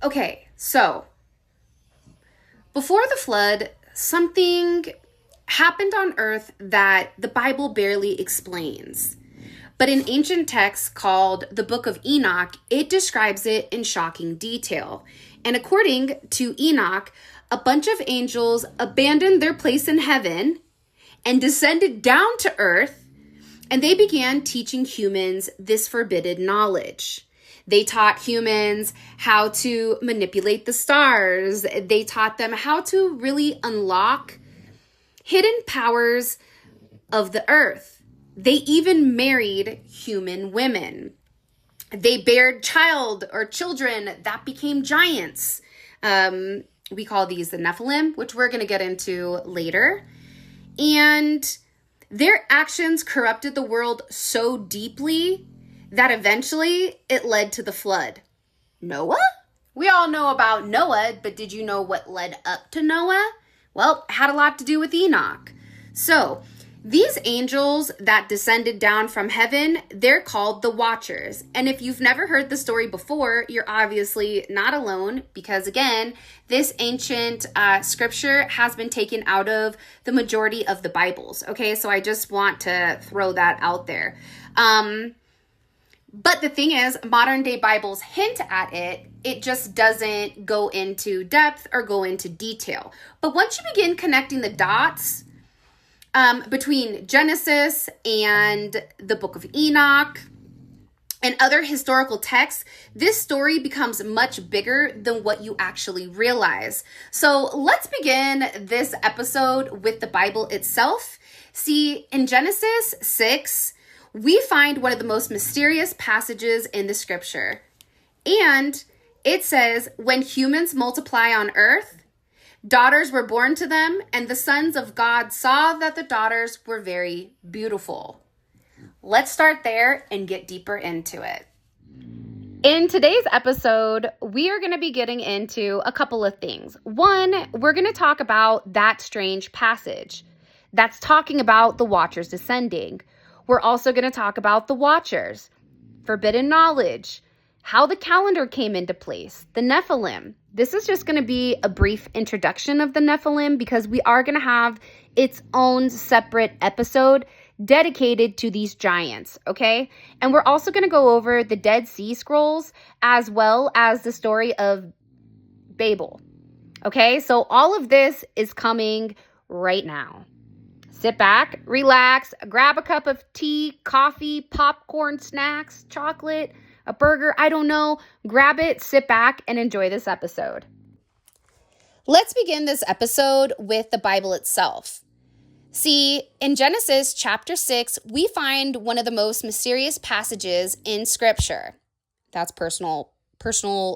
Okay, so before the flood, something happened on earth that the Bible barely explains. But in ancient texts called the Book of Enoch, it describes it in shocking detail. And according to Enoch, a bunch of angels abandoned their place in heaven and descended down to earth, and they began teaching humans this forbidden knowledge. They taught humans how to manipulate the stars. They taught them how to really unlock hidden powers of the earth. They even married human women. They bared children that became giants. We call these the Nephilim, which we're going to get into later. And their actions corrupted the world so deeply that eventually it led to the flood. Noah? We all know about Noah, but did you know what led up to Noah? Well, it had a lot to do with Enoch. So, these angels that descended down from heaven, they're called the Watchers. And if you've never heard the story before, you're obviously not alone because, again, this ancient scripture has been taken out of the majority of the Bibles. Okay, so I just want to throw that out there. But the thing is, modern day Bibles hint at it. It just doesn't go into depth or go into detail. But once you begin connecting the dots between Genesis and the Book of Enoch and other historical texts, this story becomes much bigger than what you actually realize. So let's begin this episode with the Bible itself. See, in Genesis 6, we find one of the most mysterious passages in the scripture. And it says, when humans multiply on earth, daughters were born to them, and the sons of God saw that the daughters were very beautiful. Let's start there and get deeper into it. In today's episode, we are going to be getting into a couple of things. One, we're going to talk about that strange passage that's talking about the Watchers descending. We're also going to talk about the Watchers, forbidden knowledge, how the calendar came into place, the Nephilim. This is just going to be a brief introduction of the Nephilim because we are going to have its own separate episode dedicated to these giants, okay? And we're also going to go over the Dead Sea Scrolls as well as the story of Babel, okay? So all of this is coming right now. Sit back, relax, grab a cup of tea, coffee, popcorn, snacks, chocolate, a burger, I don't know. Grab it, sit back, and enjoy this episode. Let's begin this episode with the Bible itself. See, in Genesis chapter 6, we find one of the most mysterious passages in Scripture. That's personal.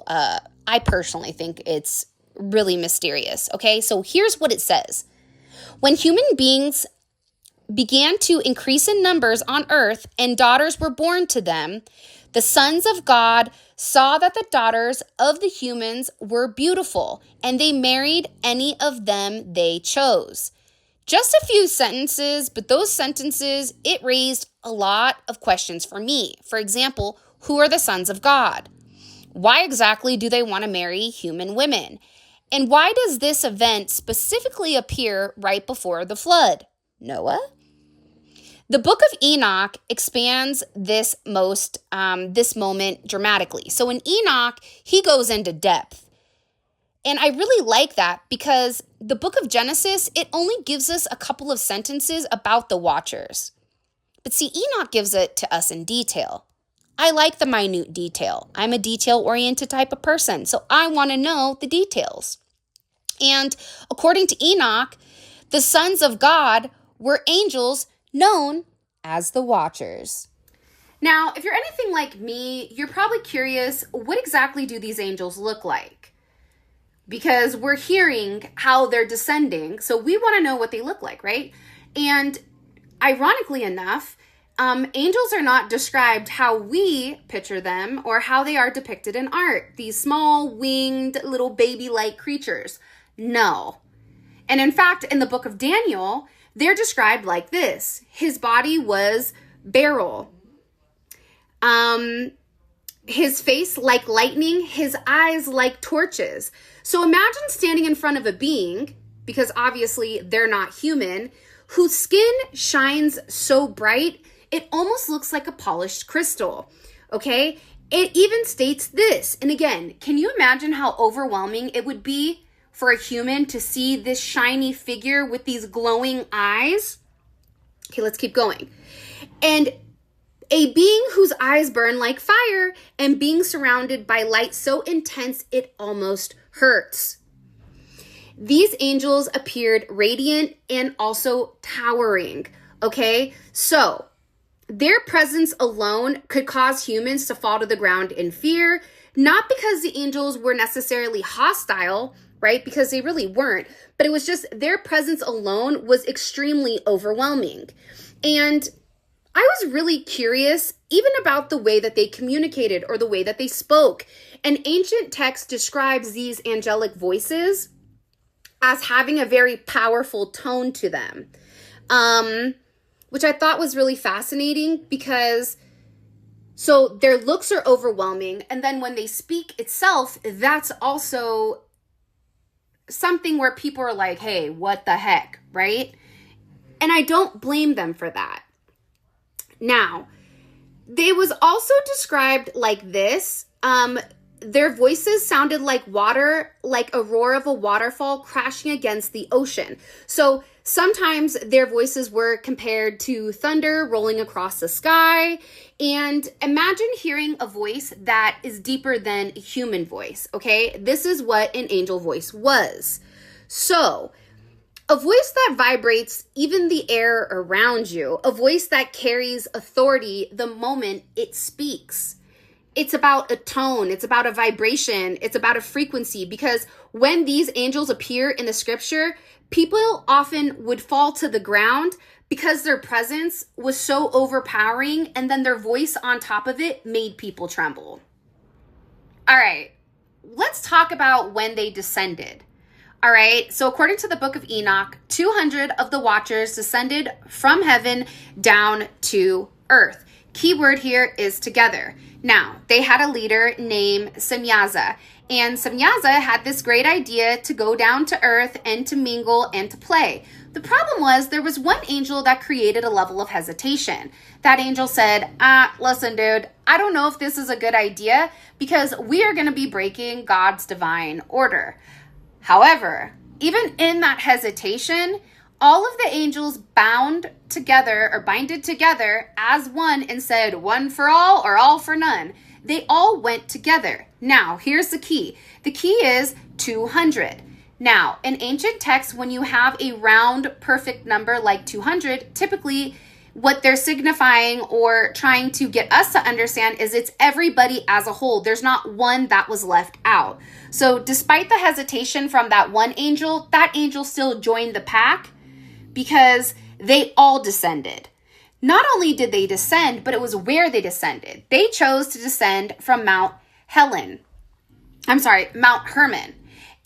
I personally think it's really mysterious, okay? So here's what it says. When human beings began to increase in numbers on earth and daughters were born to them, the sons of God saw that the daughters of the humans were beautiful, and they married any of them they chose. Just a few sentences, but those sentences, it raised a lot of questions for me. For example, who are the sons of God? Why exactly do they want to marry human women? And why does this event specifically appear right before the flood? Noah? The Book of Enoch expands this moment dramatically. So in Enoch, he goes into depth. And I really like that because the book of Genesis, it only gives us a couple of sentences about the Watchers. But see, Enoch gives it to us in detail. I like the minute detail. I'm a detail-oriented type of person, so I want to know the details. And according to Enoch, the sons of God were angels known as the Watchers. Now, if you're anything like me, you're probably curious, what exactly do these angels look like? Because we're hearing how they're descending, so we want to know what they look like, right? And ironically enough, angels are not described how we picture them or how they are depicted in art. These small, winged, little baby-like creatures. No. And in fact, in the book of Daniel, they're described like this. His body was beryl. his face like lightning, his eyes like torches. So imagine standing in front of a being, because obviously they're not human, whose skin shines so bright, it almost looks like a polished crystal, okay? It even states this, and again, can you imagine how overwhelming it would be for a human to see this shiny figure with these glowing eyes? Okay, let's keep going. And a being whose eyes burn like fire and being surrounded by light so intense it almost hurts. These angels appeared radiant and also towering, okay? So their presence alone could cause humans to fall to the ground in fear, not because the angels were necessarily hostile, right? Because they really weren't, but it was just their presence alone was extremely overwhelming. And I was really curious even about the way that they communicated or the way that they spoke. An ancient text describes these angelic voices as having a very powerful tone to them, which I thought was really fascinating because so their looks are overwhelming. And then when they speak itself, that's also something where people are like, hey, what the heck, right? And I don't blame them for that. Now, they was also described like this. Their voices sounded like water, like a roar of a waterfall crashing against the ocean. So sometimes their voices were compared to thunder rolling across the sky. And imagine hearing a voice that is deeper than a human voice, okay? This is what an angel voice was. So a voice that vibrates even the air around you, a voice that carries authority the moment it speaks. It's about a tone, it's about a vibration, it's about a frequency, because when these angels appear in the scripture, people often would fall to the ground because their presence was so overpowering, and then their voice on top of it made people tremble. All right, let's talk about when they descended. All right, so according to the Book of Enoch, 200 of the watchers descended from heaven down to earth. Key word here is together. Now, they had a leader named Semyaza, and Semyaza had this great idea to go down to earth and to mingle and to play. The problem was there was one angel that created a level of hesitation. That angel said, listen, dude, I don't know if this is a good idea because we are going to be breaking God's divine order. However, even in that hesitation, all of the angels binded together as one and said, one for all or all for none. They all went together. Now, here's the key. The key is 200. Now, in ancient texts, when you have a round perfect number like 200, typically what they're signifying or trying to get us to understand is it's everybody as a whole. There's not one that was left out. So despite the hesitation from that one angel, that angel still joined the pack because they all descended. Not only did they descend, but it was where they descended. They chose to descend from Mount Hermon.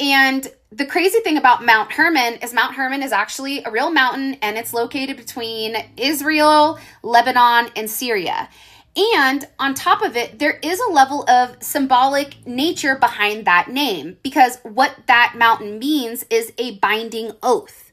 And the crazy thing about Mount Hermon is actually a real mountain, and it's located between Israel, Lebanon, and Syria. And on top of it, there is a level of symbolic nature behind that name, because what that mountain means is a binding oath,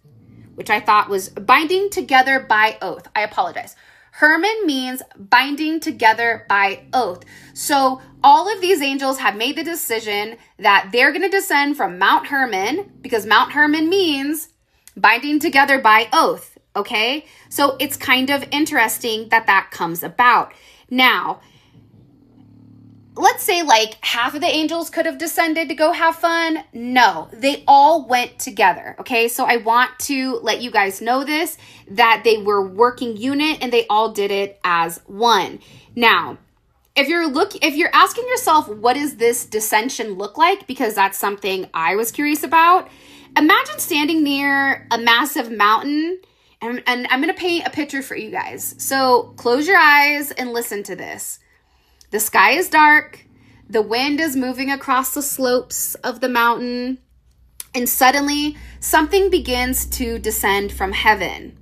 which I thought was binding together by oath. I apologize. Hermon means binding together by oath. So all of these angels have made the decision that they're going to descend from Mount Hermon because Mount Hermon means binding together by oath. Okay. So it's kind of interesting that that comes about. Now, let's say like half of the angels could have descended to go have fun. No, they all went together. Okay. So I want to let you guys know this, that they were working unit and they all did it as one. Now, if you're asking yourself, what does this descension look like? Because that's something I was curious about. Imagine standing near a massive mountain, and I'm going to paint a picture for you guys. So close your eyes and listen to this. The sky is dark, the wind is moving across the slopes of the mountain, and suddenly something begins to descend from heaven.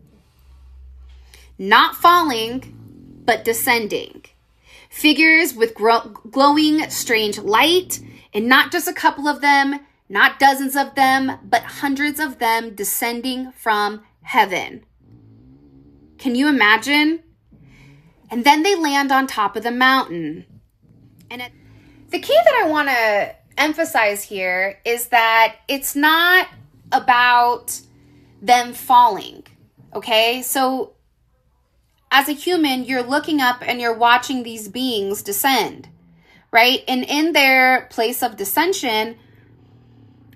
Not falling, but descending. Figures with glowing strange light, and not just a couple of them, not dozens of them, but hundreds of them descending from heaven. Can you imagine? And then they land on top of the mountain. And the key that I want to emphasize here is that it's not about them falling, okay? So as a human, you're looking up and you're watching these beings descend, right? And in their place of descension,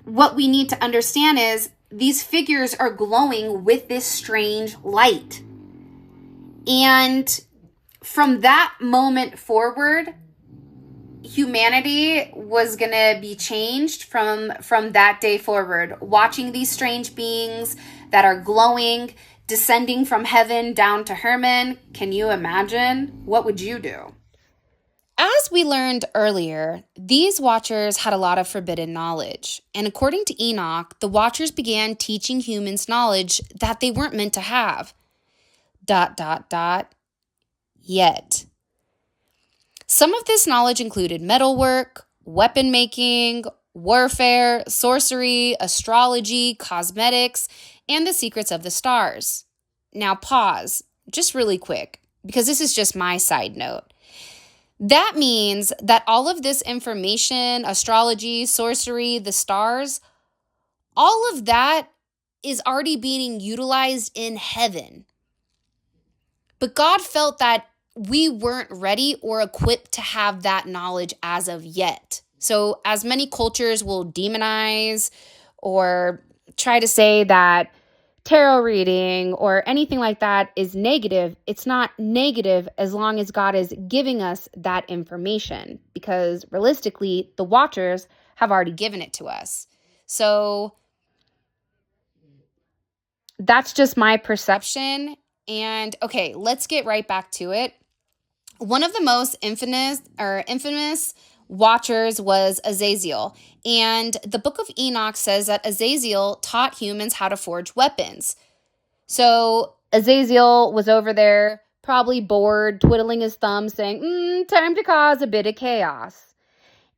what we need to understand is these figures are glowing with this strange light. And from that moment forward, humanity was going to be changed from that day forward. Watching these strange beings that are glowing, descending from heaven down to Hermon. Can you imagine? What would you do? As we learned earlier, these watchers had a lot of forbidden knowledge. And according to Enoch, the watchers began teaching humans knowledge that they weren't meant to have. ... Yet. Some of this knowledge included metalwork, weapon making, warfare, sorcery, astrology, cosmetics, and the secrets of the stars. Now pause, just really quick, because this is just my side note. That means that all of this information, astrology, sorcery, the stars, all of that is already being utilized in heaven. But God felt that we weren't ready or equipped to have that knowledge as of yet. So as many cultures will demonize or try to say that tarot reading or anything like that is negative, it's not negative as long as God is giving us that information, because realistically, the watchers have already given it to us. So that's just my perception. And okay, let's get right back to it. One of the most infamous watchers was Azazel. And the Book of Enoch says that Azazel taught humans how to forge weapons. So Azazel was over there, probably bored, twiddling his thumbs, saying, time to cause a bit of chaos.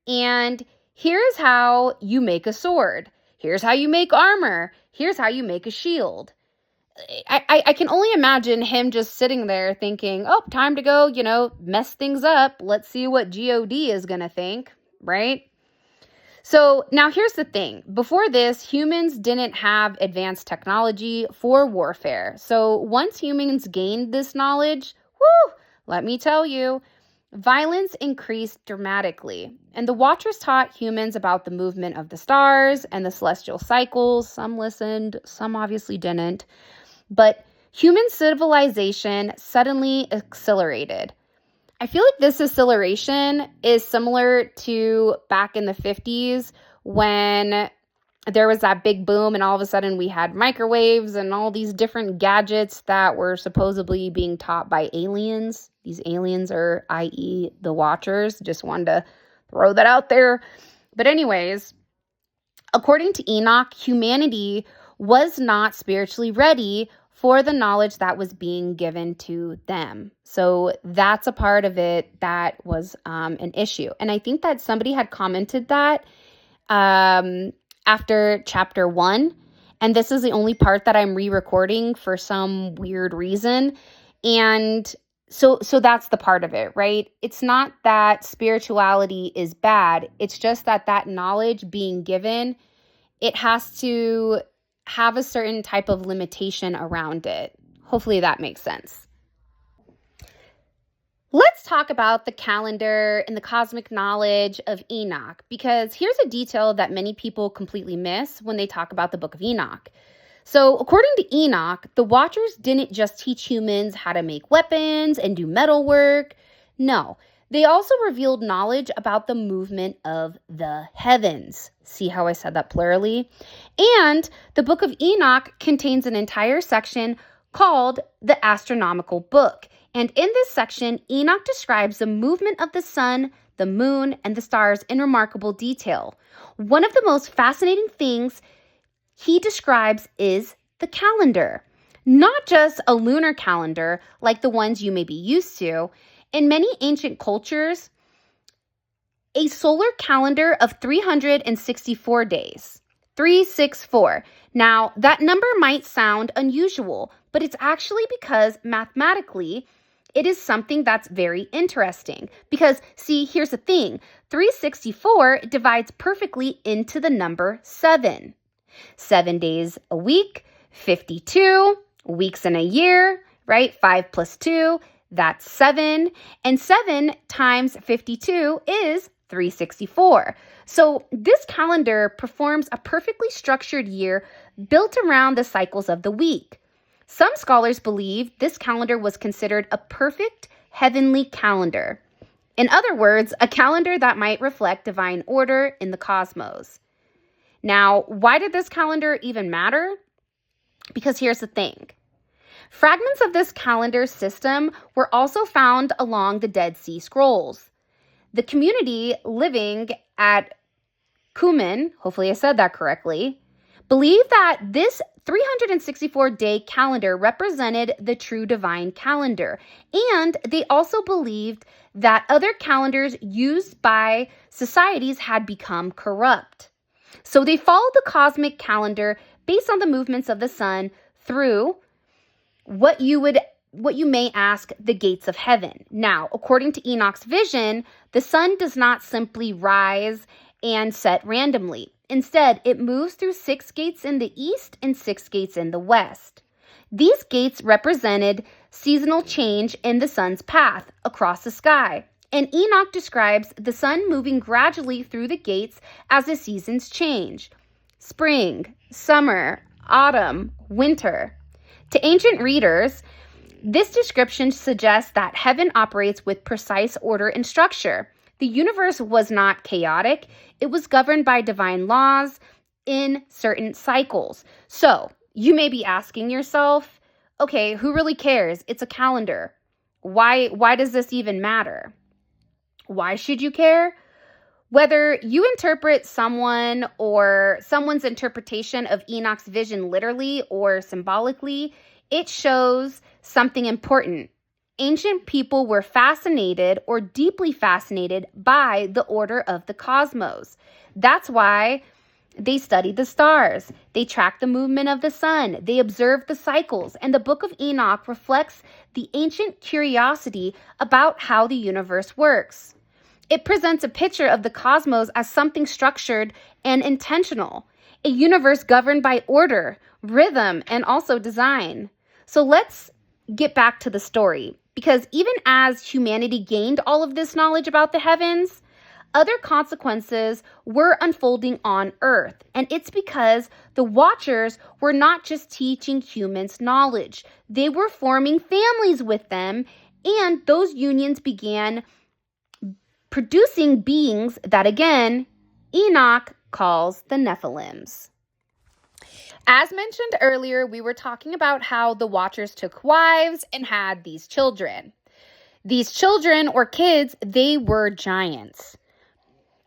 And here's how you make a sword. Here's how you make armor. Here's how you make a shield. I can only imagine him just sitting there thinking, oh, time to go, mess things up. Let's see what God is going to think, right? So now here's the thing. Before this, humans didn't have advanced technology for warfare. So once humans gained this knowledge, let me tell you, violence increased dramatically. And the watchers taught humans about the movement of the stars and the celestial cycles. Some listened, some obviously didn't. But human civilization suddenly accelerated. I feel like this acceleration is similar to back in the 50s when there was that big boom and all of a sudden we had microwaves and all these different gadgets that were supposedly being taught by aliens. These aliens are, i.e., the Watchers. Just wanted to throw that out there. But anyways, according to Enoch, humanity was not spiritually ready for the knowledge that was being given to them. So that's a part of it that was an issue. And I think that somebody had commented that after chapter 1. And this is the only part that I'm re-recording for some weird reason. And so that's the part of it, right? It's not that spirituality is bad. It's just that knowledge being given, it has to have a certain type of limitation around it. Hopefully that makes sense. Let's talk about the calendar and the cosmic knowledge of Enoch, because here's a detail that many people completely miss when they talk about the Book of Enoch. So according to Enoch, the Watchers didn't just teach humans how to make weapons and do metal work. No, they also revealed knowledge about the movement of the heavens. See how I said that plurally? And the Book of Enoch contains an entire section called the Astronomical Book. And in this section, Enoch describes the movement of the sun, the moon, and the stars in remarkable detail. One of the most fascinating things he describes is the calendar. Not just a lunar calendar like the ones you may be used to. In many ancient cultures, a solar calendar of 364 days. 364. Now, that number might sound unusual, but it's actually because mathematically, it is something that's very interesting. Because, see, here's the thing. 364 divides perfectly into the number 7. 7 days a week, 52 weeks in a year, right? 5 plus 2, that's 7. And 7 times 52 is 364. So this calendar performs a perfectly structured year built around the cycles of the week. Some scholars believe this calendar was considered a perfect heavenly calendar. In other words, a calendar that might reflect divine order in the cosmos. Now, why did this calendar even matter? Because here's the thing. Fragments of this calendar system were also found along the Dead Sea Scrolls. The community living at Qumran, hopefully I said that correctly, believed that this 364-day calendar represented the true divine calendar. And they also believed that other calendars used by societies had become corrupt. So they followed the cosmic calendar based on the movements of the sun through what you may ask the gates of heaven. Now, according to Enoch's vision, the sun does not simply rise and set randomly. Instead, it moves through 6 gates in the east and 6 gates in the west. These gates represented seasonal change in the sun's path across the sky. And Enoch describes the sun moving gradually through the gates as the seasons change. Spring, summer, autumn, winter. To ancient readers, this description suggests that heaven operates with precise order and structure. The universe was not chaotic. It was governed by divine laws in certain cycles. So you may be asking yourself, okay, who really cares? It's a calendar. Why does this even matter? Why should you care? Whether you interpret someone or someone's interpretation of Enoch's vision literally or symbolically, it shows something important. Ancient people were fascinated or deeply fascinated by the order of the cosmos. That's why they studied the stars. They tracked the movement of the sun. They observed the cycles. And the Book of Enoch reflects the ancient curiosity about how the universe works. It presents a picture of the cosmos as something structured and intentional, a universe governed by order, rhythm, and also design. So let's get back to the story, because even as humanity gained all of this knowledge about the heavens, other consequences were unfolding on Earth. And it's because the Watchers were not just teaching humans knowledge. They were forming families with them, and those unions began producing beings that, again, Enoch calls the Nephilims. As mentioned earlier, we were talking about how the Watchers took wives and had these children. These children or kids, they were giants.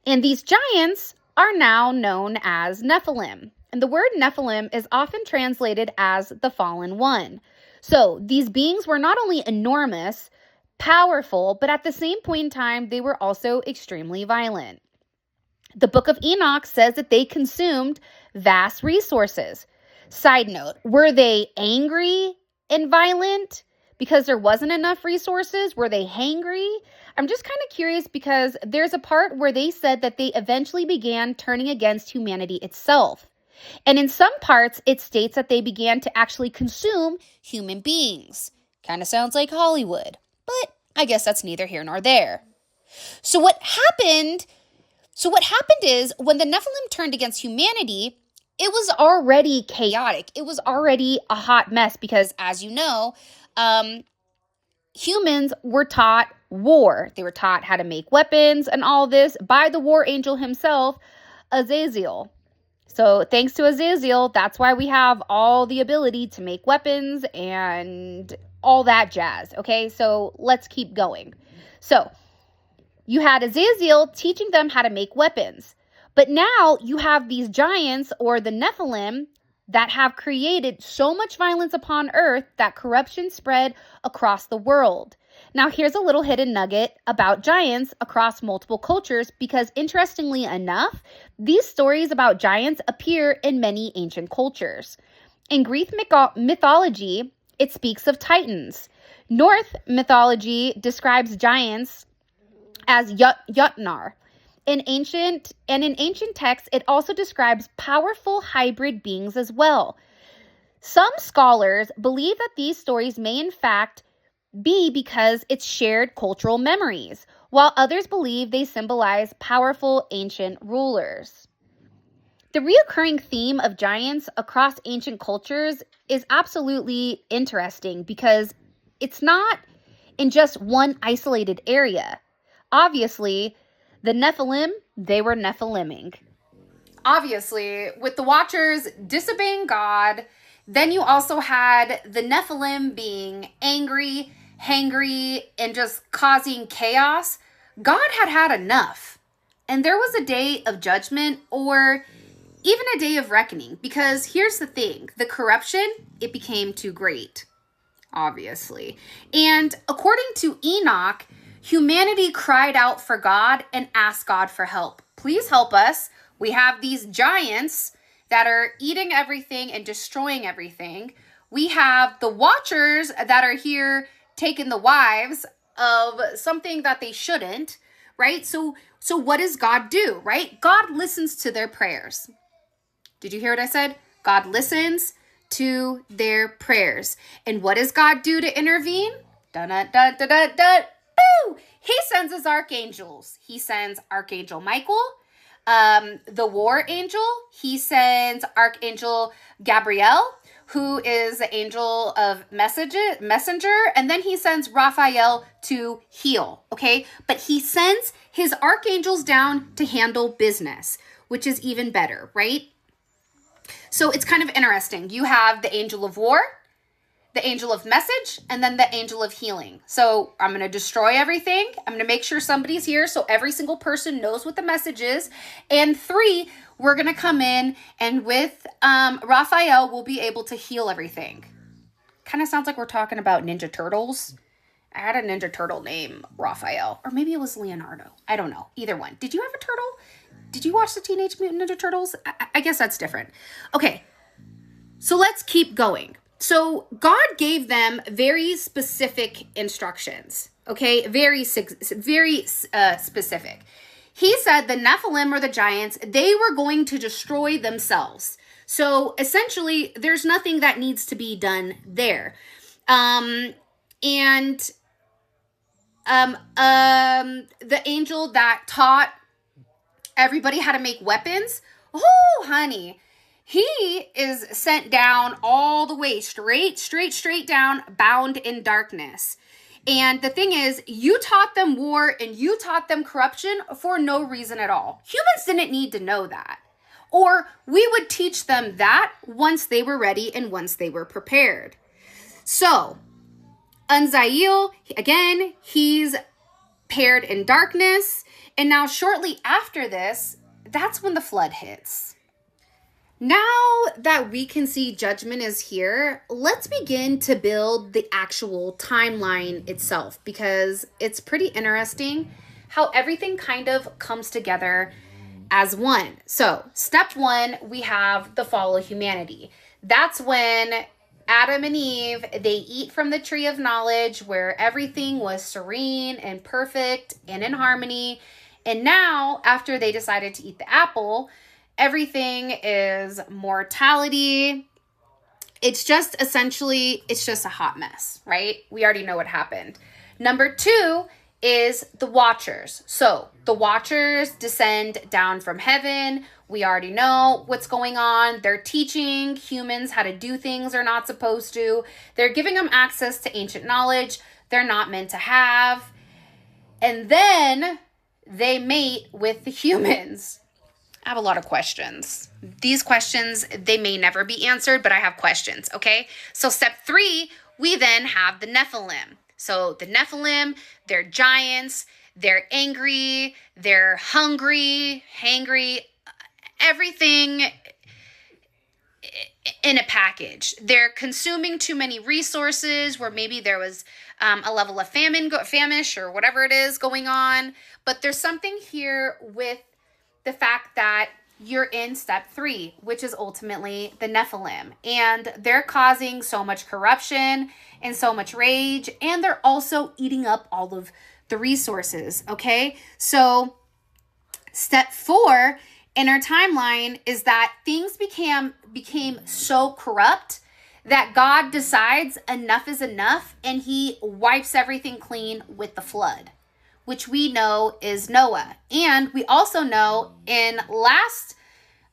And these giants are now known as Nephilim. And the word Nephilim is often translated as the fallen one. So these beings were not only enormous, powerful, but at the same point in time, they were also extremely violent. The Book of Enoch says that they consumed vast resources. Side note, were they angry and violent because there wasn't enough resources? Were they hangry? I'm just kind of curious because there's a part where they said that they eventually began turning against humanity itself. And in some parts, it states that they began to actually consume human beings. Kind of sounds like Hollywood, but I guess that's neither here nor there. So what happened is when the Nephilim turned against humanity, it was already chaotic. It was already a hot mess because, as you know, humans were taught war. They were taught how to make weapons and all this by the war angel himself, Azazel. So thanks to Azazel, that's why we have all the ability to make weapons and all that jazz. Okay, so let's keep going. So you had Azazel teaching them how to make weapons. But now you have these giants or the Nephilim that have created so much violence upon earth that corruption spread across the world. Now, here's a little hidden nugget about giants across multiple cultures because, interestingly enough, these stories about giants appear in many ancient cultures. In Greek mythology, it speaks of titans. Norse mythology describes giants as Jotnar. In ancient texts, it also describes powerful hybrid beings as well. Some scholars believe that these stories may in fact be because it's shared cultural memories, while others believe they symbolize powerful ancient rulers. The reoccurring theme of giants across ancient cultures is absolutely interesting because it's not in just one isolated area. Obviously, the Nephilim, they were Nephiliming. Obviously, with the Watchers disobeying God, then you also had the Nephilim being angry, hangry, and just causing chaos. God had had enough. And there was a day of judgment or even a day of reckoning. Because here's the thing. The corruption, it became too great. Obviously. And according to Enoch, humanity cried out for God and asked God for help. Please help us. We have these giants that are eating everything and destroying everything. We have the Watchers that are here taking the wives of something that they shouldn't, right? So what does God do, right? God listens to their prayers. Did you hear what I said? God listens to their prayers. And what does God do to intervene? Dun-dun-dun-dun-dun-dun. Boo! He sends his archangels. He sends Archangel Michael, the war angel. He sends Archangel Gabriel, who is the angel of messenger. And then he sends Raphael to heal, okay? But he sends his archangels down to handle business, which is even better, right? So it's kind of interesting. You have the angel of war, the angel of message, and then the angel of healing. So I'm going to destroy everything. I'm going to make sure somebody's here so every single person knows what the message is. And 3, we're going to come in and with Raphael, we'll be able to heal everything. Kind of sounds like we're talking about Ninja Turtles. I had a Ninja Turtle named Raphael, or maybe it was Leonardo. I don't know. Either one. Did you have a turtle? Did you watch the Teenage Mutant Ninja Turtles? I guess that's different. Okay, so let's keep going. So God gave them very specific instructions, okay? Very specific. He said the Nephilim or the giants, they were going to destroy themselves. So essentially, there's nothing that needs to be done there. The angel that taught everybody how to make weapons, oh, honey, he is sent down all the way, straight down, bound in darkness. And the thing is, you taught them war and you taught them corruption for no reason at all. Humans didn't need to know that. Or we would teach them that once they were ready and once they were prepared. So, Unzael, again, he's paired in darkness. And now shortly after this, that's when the flood hits. Now that we can see judgment is here, let's begin to build the actual timeline itself because it's pretty interesting how everything kind of comes together as one. So step 1, we have the fall of humanity. That's when Adam and Eve, they eat from the tree of knowledge where everything was serene and perfect and in harmony. And now, after they decided to eat the apple, everything is mortality. It's just essentially, it's just a hot mess, right? We already know what happened. Number 2 is the Watchers. So the Watchers descend down from heaven. We already know what's going on. They're teaching humans how to do things they're not supposed to. They're giving them access to ancient knowledge they're not meant to have. And then they mate with the humans. I have a lot of questions. These questions, they may never be answered, but I have questions, okay? So step 3, we then have the Nephilim. So the Nephilim, they're giants, they're angry, they're hungry, hangry, everything in a package. They're consuming too many resources where maybe there was a level of famish or whatever it is going on. But there's something here with the fact that you're in step 3, which is ultimately the Nephilim. And they're causing so much corruption and so much rage. And they're also eating up all of the resources. Okay. So step 4 in our timeline is that things became so corrupt that God decides enough is enough, and he wipes everything clean with the flood, which we know is Noah. And we also know in last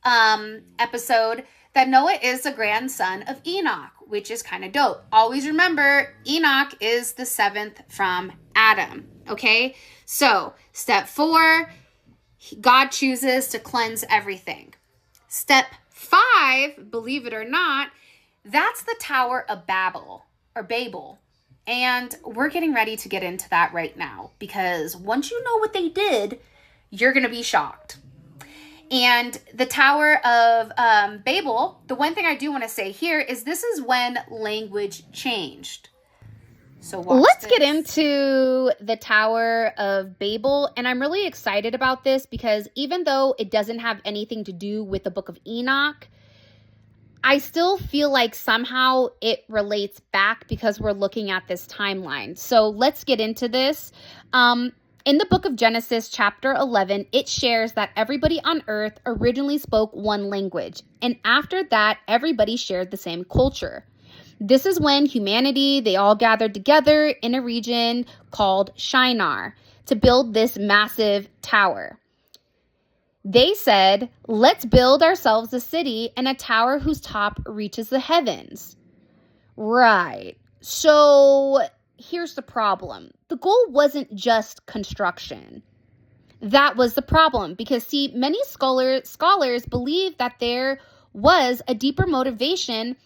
episode that Noah is the grandson of Enoch, which is kind of dope. Always remember, Enoch is the 7th from Adam. Okay, so step 4, God chooses to cleanse everything. Step 5, believe it or not, that's the Tower of Babel or Babel. And we're getting ready to get into that right now, because once you know what they did, you're going to be shocked. And the Tower of Babel, the one thing I do want to say here is this is when language changed. So let's get into the Tower of Babel. And I'm really excited about this because even though it doesn't have anything to do with the Book of Enoch, I still feel like somehow it relates back because we're looking at this timeline. So let's get into this. In the book of Genesis, chapter 11, it shares that everybody on earth originally spoke one language. And after that, everybody shared the same culture. This is when humanity, they all gathered together in a region called Shinar to build this massive tower. They said, let's build ourselves a city and a tower whose top reaches the heavens. Right. So here's the problem. The goal wasn't just construction. That was the problem because, see, many scholars believe that there was a deeper motivation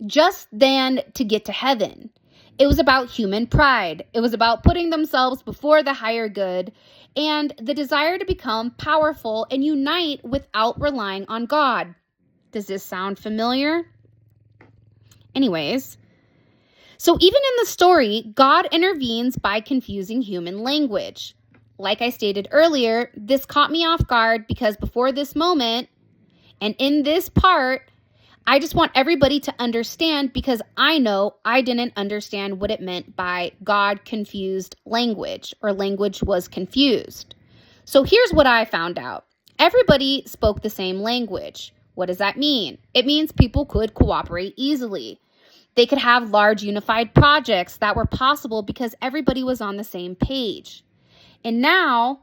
just than to get to heaven. It was about human pride. It was about putting themselves before the higher good and the desire to become powerful and unite without relying on God. Does this sound familiar? Anyways, so even in the story, God intervenes by confusing human language. Like I stated earlier, this caught me off guard because before this moment, and in this part, I just want everybody to understand because I know I didn't understand what it meant by God confused language or language was confused. So here's what I found out. Everybody spoke the same language. What does that mean? It means people could cooperate easily. They could have large unified projects that were possible because everybody was on the same page. And now,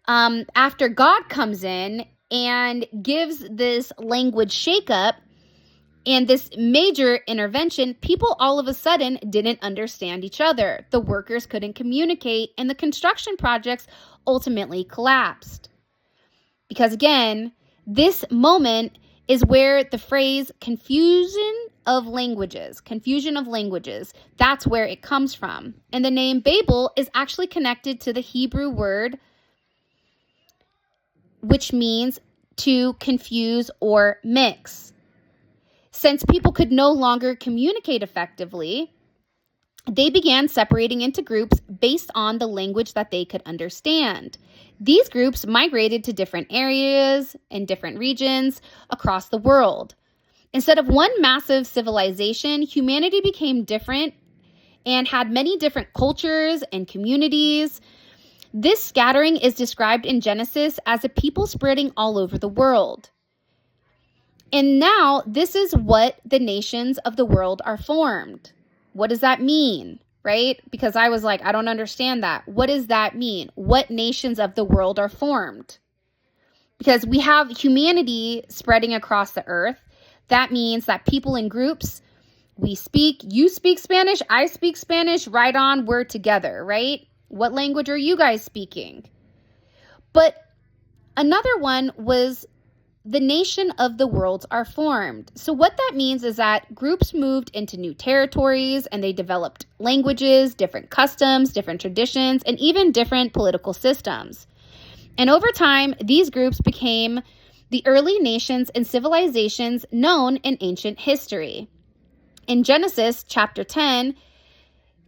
after God comes in and gives this language shakeup, and this major intervention, people all of a sudden didn't understand each other. The workers couldn't communicate, and the construction projects ultimately collapsed. Because again, this moment is where the phrase confusion of languages, that's where it comes from. And the name Babel is actually connected to the Hebrew word, which means to confuse or mix. Since people could no longer communicate effectively, they began separating into groups based on the language that they could understand. These groups migrated to different areas and different regions across the world. Instead of one massive civilization, humanity became different and had many different cultures and communities. This scattering is described in Genesis as a people spreading all over the world. And now this is what the nations of the world are formed. What does that mean, right? Because I was like, I don't understand that. What does that mean? What nations of the world are formed? Because we have humanity spreading across the earth. That means that people in groups, you speak Spanish, I speak Spanish, right on, we're together, right? What language are you guys speaking? But another one was the nation of the worlds are formed. So what that means is that groups moved into new territories and they developed languages, different customs, different traditions, and even different political systems. And over time, these groups became the early nations and civilizations known in ancient history. In Genesis chapter 10,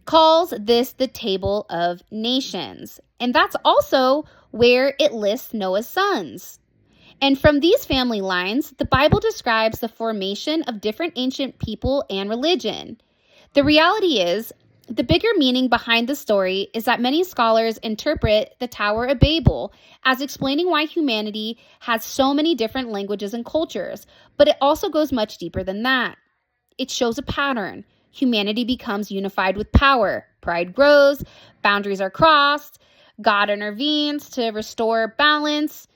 calls this the Table of Nations. And that's also where it lists Noah's sons. And from these family lines, the Bible describes the formation of different ancient people and religion. The reality is, the bigger meaning behind the story is that many scholars interpret the Tower of Babel as explaining why humanity has so many different languages and cultures, but it also goes much deeper than that. It shows a pattern. Humanity becomes unified with power. Pride grows, boundaries are crossed, God intervenes to restore balance.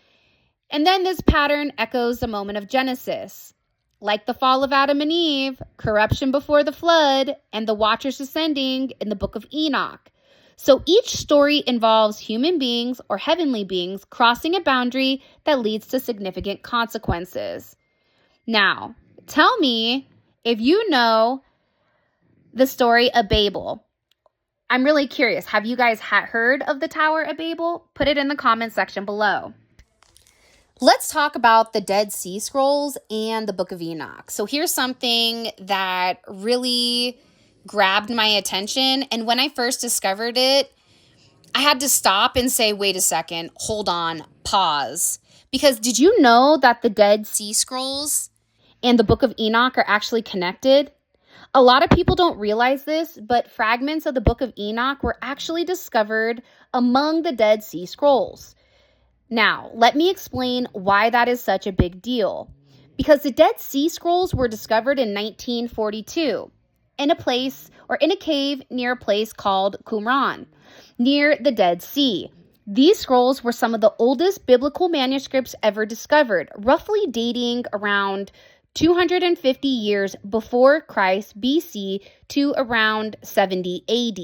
And then this pattern echoes the moment of Genesis. Like the fall of Adam and Eve, corruption before the flood, and the watchers descending in the Book of Enoch. So each story involves human beings or heavenly beings crossing a boundary that leads to significant consequences. Now, tell me if you know the story of Babel. I'm really curious. Have you guys heard of the Tower of Babel? Put it in the comment section below. Let's talk about the Dead Sea Scrolls and the Book of Enoch. So here's something that really grabbed my attention. And when I first discovered it, I had to stop and say, wait a second, hold on, pause. Because did you know that the Dead Sea Scrolls and the Book of Enoch are actually connected? A lot of people don't realize this, but fragments of the Book of Enoch were actually discovered among the Dead Sea Scrolls. Now, let me explain why that is such a big deal. Because the Dead Sea Scrolls were discovered in 1942 in a cave near a place called Qumran, near the Dead Sea. These scrolls were some of the oldest biblical manuscripts ever discovered, roughly dating around 250 years before Christ BC to around 70 AD.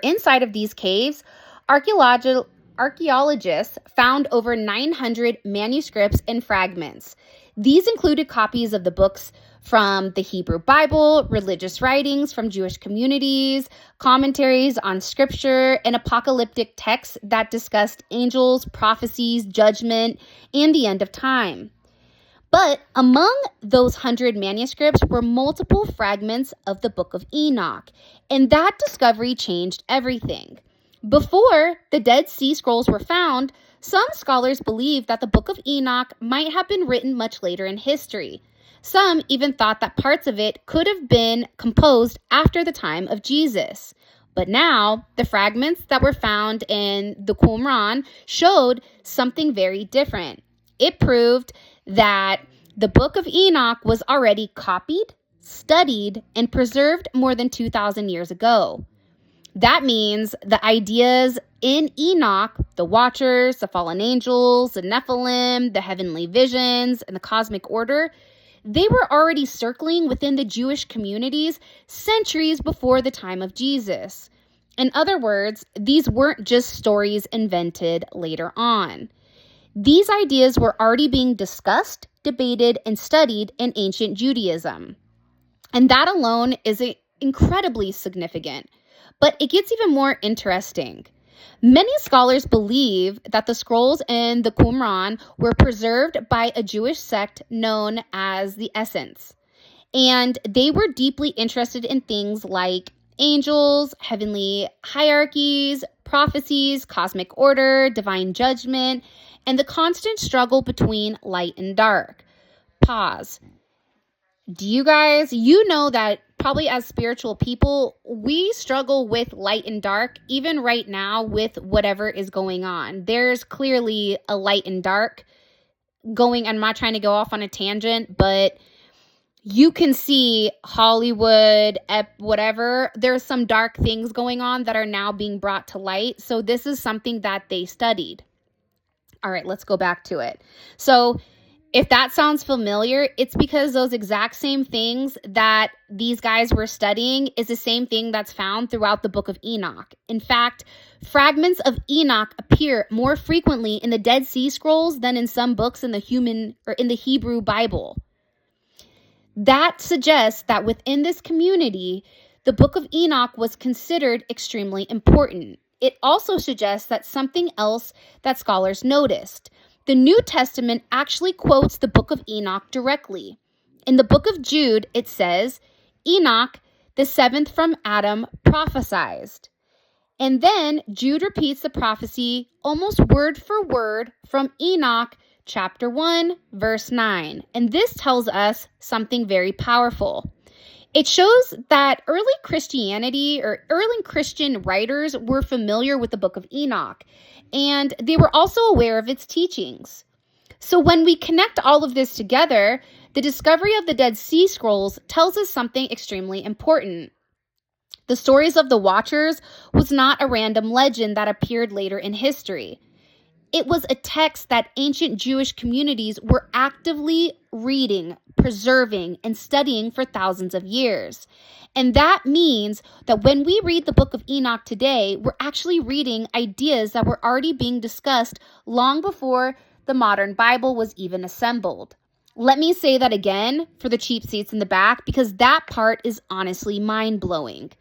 Inside of these caves, archaeologists found over 900 manuscripts and fragments. These included copies of the books from the Hebrew Bible, religious writings from Jewish communities, commentaries on scripture, and apocalyptic texts that discussed angels, prophecies, judgment, and the end of time. But among those 100 manuscripts were multiple fragments of the Book of Enoch, and that discovery changed everything. Before the Dead Sea Scrolls were found, some scholars believed that the Book of Enoch might have been written much later in history. Some even thought that parts of it could have been composed after the time of Jesus. But now, the fragments that were found in the Qumran showed something very different. It proved that the Book of Enoch was already copied, studied, and preserved more than 2,000 years ago. That means the ideas in Enoch, the Watchers, the fallen angels, the Nephilim, the heavenly visions, and the cosmic order, they were already circling within the Jewish communities centuries before the time of Jesus. In other words, these weren't just stories invented later on. These ideas were already being discussed, debated, and studied in ancient Judaism. And that alone is incredibly significant. But it gets even more interesting. Many scholars believe that the scrolls in the Qumran were preserved by a Jewish sect known as the Essence. And they were deeply interested in things like angels, heavenly hierarchies, prophecies, cosmic order, divine judgment, and the constant struggle between light and dark. Pause. Do you know that probably as spiritual people, we struggle with light and dark, even right now with whatever is going on. There's clearly a light and dark going. I'm not trying to go off on a tangent, but you can see Hollywood, whatever. There's some dark things going on that are now being brought to light. So this is something that they studied. All right, let's go back to it. So if that sounds familiar, it's because those exact same things that these guys were studying is the same thing that's found throughout the Book of Enoch. In fact, fragments of Enoch appear more frequently in the Dead Sea Scrolls than in some books in the Hebrew Bible. That suggests that within this community, the Book of Enoch was considered extremely important. It also suggests that something else that scholars noticed. The New Testament actually quotes the Book of Enoch directly. In the book of Jude, it says, Enoch The seventh from Adam prophesied. And then Jude repeats the prophecy almost word for word from Enoch chapter 1, verse 9. And this tells us something very powerful. It shows that early Christianity or early Christian writers were familiar with the Book of Enoch, and they were also aware of its teachings. So when we connect all of this together, the discovery of the Dead Sea Scrolls tells us something extremely important. The stories of the Watchers was not a random legend that appeared later in history. It was a text that ancient Jewish communities were actively reading, preserving, and studying for thousands of years. And that means that when we read the Book of Enoch today, we're actually reading ideas that were already being discussed long before the modern Bible was even assembled. Let me say that again for the cheap seats in the back, because that part is honestly mind-blowing.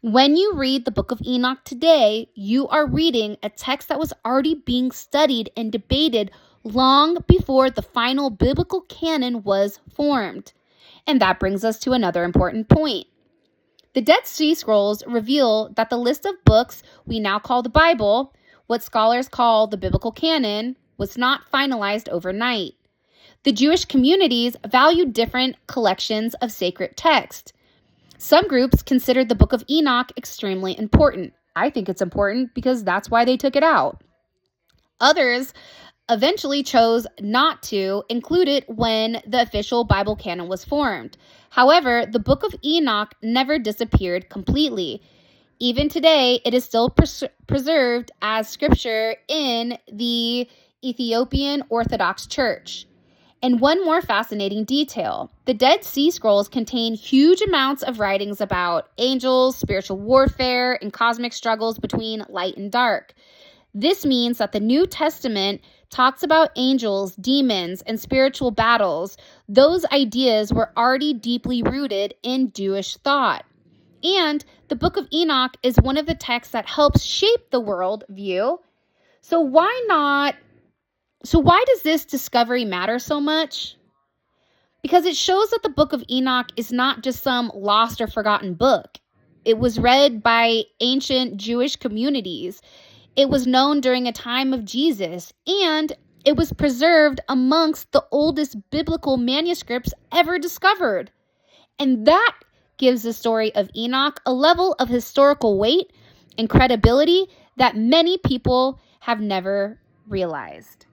When you read the Book of Enoch today, you are reading a text that was already being studied and debated long before the final biblical canon was formed. And that brings us to another important point. The Dead Sea Scrolls reveal that the list of books we now call the Bible, what scholars call the biblical canon, was not finalized overnight. The Jewish communities valued different collections of sacred text. Some groups considered the Book of Enoch extremely important. I think it's important because that's why they took it out. Others eventually chose not to include it when the official Bible canon was formed. However, the Book of Enoch never disappeared completely. Even today, it is still preserved as scripture in the Ethiopian Orthodox Church. And one more fascinating detail, the Dead Sea Scrolls contain huge amounts of writings about angels, spiritual warfare, and cosmic struggles between light and dark. This means that the New Testament talks about angels, demons, and spiritual battles. Those ideas were already deeply rooted in Jewish thought. And the Book of Enoch is one of the texts that helps shape the world view. So why does this discovery matter so much? Because it shows that the Book of Enoch is not just some lost or forgotten book. It was read by ancient Jewish communities. It was known during a time of Jesus, and it was preserved amongst the oldest biblical manuscripts ever discovered. And that gives the story of Enoch a level of historical weight and credibility that many people have never realized.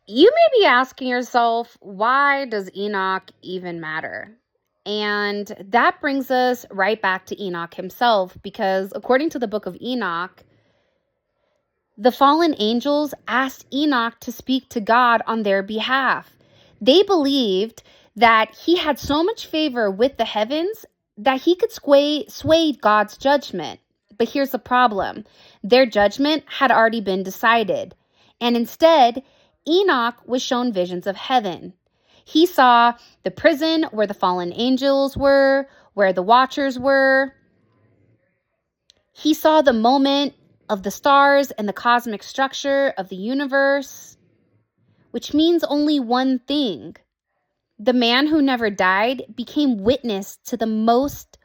You may be asking yourself, why does Enoch even matter? And that brings us right back to Enoch himself, because according to the Book of Enoch, the fallen angels asked Enoch to speak to God on their behalf. They believed that he had so much favor with the heavens that he could sway God's judgment. But here's the problem. Their judgment had already been decided. And instead, Enoch was shown visions of heaven. He saw the prison where the fallen angels were, where the watchers were. He saw the moment of the stars and the cosmic structure of the universe, which means only one thing. The man who never died became witness to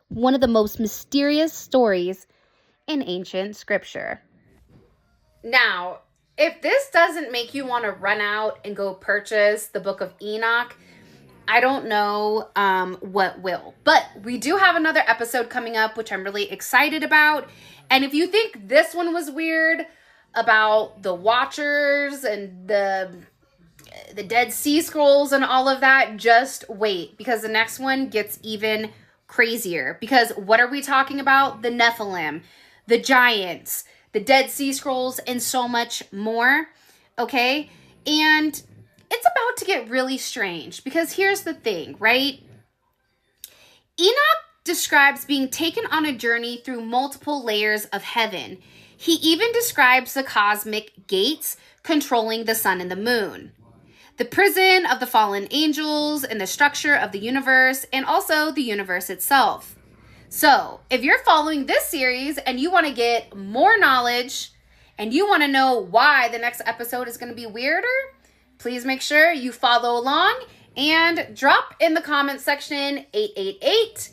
one of the most mysterious stories in ancient scripture. Now, if this doesn't make you want to run out and go purchase the Book of Enoch, I don't know what will. But we do have another episode coming up, which I'm really excited about. And if you think this one was weird about the Watchers and the Dead Sea Scrolls and all of that, just wait, because the next one gets even crazier. Because what are we talking about? The Nephilim, the giants, the Dead Sea Scrolls, and so much more, okay? And it's about to get really strange, because here's the thing, right? Enoch describes being taken on a journey through multiple layers of heaven. He even describes the cosmic gates controlling the sun and the moon, the prison of the fallen angels, and the structure of the universe, and also the universe itself. So, if you're following this series and you want to get more knowledge and you want to know why the next episode is going to be weirder, please make sure you follow along and drop in the comment section 888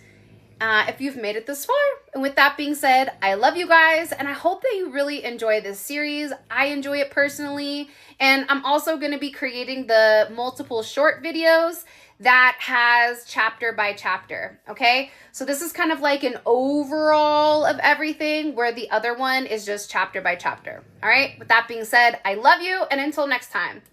if you've made it this far. And with that being said, I love you guys, and I hope that you really enjoy this series. I enjoy it personally, and I'm also going to be creating the multiple short videos that has chapter by chapter, okay? So this is kind of like an overall of everything, where the other one is just chapter by chapter, all right? With that being said, I love you, and until next time.